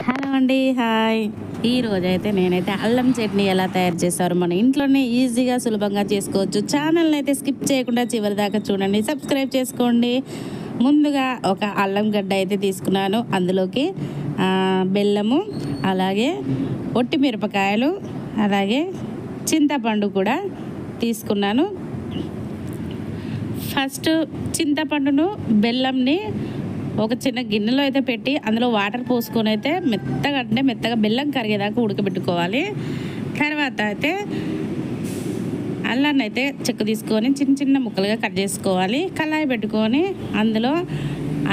Hello అండి, hi. ఈరోజైతే నేనైతే అల్లం చట్నీ ఎలా తయారు చేస్తారు మన ఇంట్లోనే ఈజీగా సులభంగా చేసుకోవచ్చు. ఛానల్ని అయితే స్కిప్ చేయకుండా చివరి దాకా చూడండి, సబ్స్క్రైబ్ చేసుకోండి. ముందుగా ఒక అల్లం గడ్డ అయితే తీసుకున్నాను. అందులోకి బెల్లము, అలాగే ఒట్టి మిరపకాయలు, అలాగే చింతపండు కూడా తీసుకున్నాను. ఫస్ట్ చింతపండును బెల్లంని ఒక చిన్న గిన్నెలో అయితే పెట్టి అందులో వాటర్ పోసుకొని అయితే మెత్తగా బెల్లం కరిగేదాకా ఉడకబెట్టుకోవాలి. తర్వాత అయితే అల్లాన్ని అయితే చెక్క తీసుకొని చిన్న చిన్న ముక్కలుగా కట్ చేసుకోవాలి. కళాయి పెట్టుకొని అందులో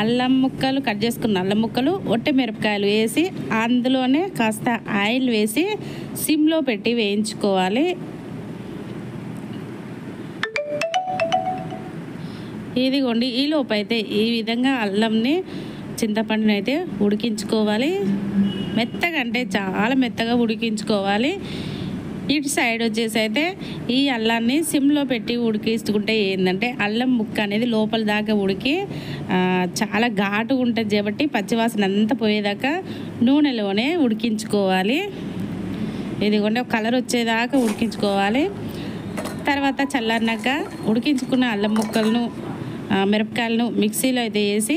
అల్లం ముక్కలు కట్ చేసుకున్న అల్లం ముక్కలు, ఒట్టి మిరపకాయలు వేసి అందులోనే కాస్త ఆయిల్ వేసి సిమ్లో పెట్టి వేయించుకోవాలి. ఇదిగోండి, ఈ లోపు అయితే ఈ విధంగా అల్లంని చింతపండుని అయితే ఉడికించుకోవాలి. మెత్తగా అంటే చాలా మెత్తగా ఉడికించుకోవాలి. ఇటు సైడ్ వచ్చేసి అయితే ఈ అల్లాన్ని సిమ్లో పెట్టి ఉడికించుకుంటే ఏంటంటే అల్లం ముక్క అనేది లోపల దాకా ఉడికి చాలా ఘాటుగా ఉంటుంది కాబట్టి పచ్చివాసన అంతా పోయేదాకా నూనెలోనే ఉడికించుకోవాలి. ఇదిగోండి, ఒక కలర్ వచ్చేదాకా ఉడికించుకోవాలి. తర్వాత చల్లారినాక ఉడికించుకున్న అల్లం ముక్కలను, మిరపకాయలను మిక్సీలో అయితే వేసి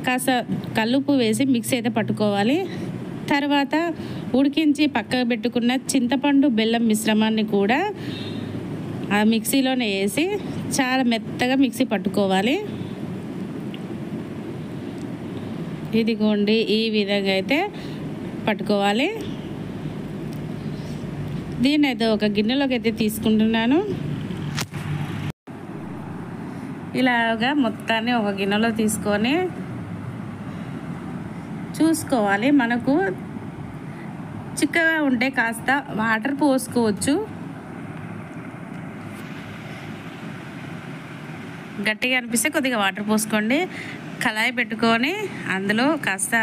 కాస్త కల్లుప్పు వేసి మిక్సీ అయితే పట్టుకోవాలి. తర్వాత ఉడికించి పక్కకు పెట్టుకున్న చింతపండు బెల్లం మిశ్రమాన్ని కూడా ఆ మిక్సీలోనే వేసి చాలా మెత్తగా మిక్సీ పట్టుకోవాలి. ఇదిగోండి, ఈ విధంగా అయితే పట్టుకోవాలి. దీన్ని అయితే ఒక గిన్నెలోకి అయితే తీసుకుంటున్నాను. ఇలాగా మొత్తాన్ని ఒక గిన్నెలో తీసుకొని చూసుకోవాలి. మనకు చిక్కగా ఉంటే కాస్త వాటర్ పోసుకోవచ్చు, గట్టిగా అనిపిస్తే కొద్దిగా వాటర్ పోసుకోండి. కళాయి పెట్టుకొని అందులో కాస్త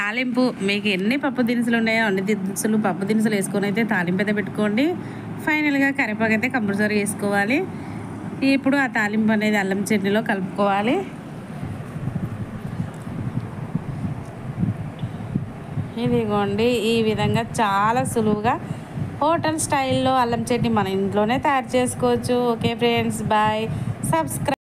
తాలింపు, మీకు ఎన్ని పప్పు దినుసులు ఉన్నాయో అన్ని పప్పు దినుసులు వేసుకొని అయితే తాలింపు అయితే పెట్టుకోండి. ఫైనల్గా కరివేపాకు అయితే కంపల్సరీ వేసుకోవాలి. ఇప్పుడు ఆ తాలింపు అనేది అల్లం చట్నీలో కలుపుకోవాలి. ఇదిగోండి, ఈ విధంగా చాలా సులువుగా హోటల్ స్టైల్లో అల్లం చట్నీ మన ఇంట్లోనే తయారు చేసుకోవచ్చు. Okay friends, bye. సబ్స్క్రైబ్.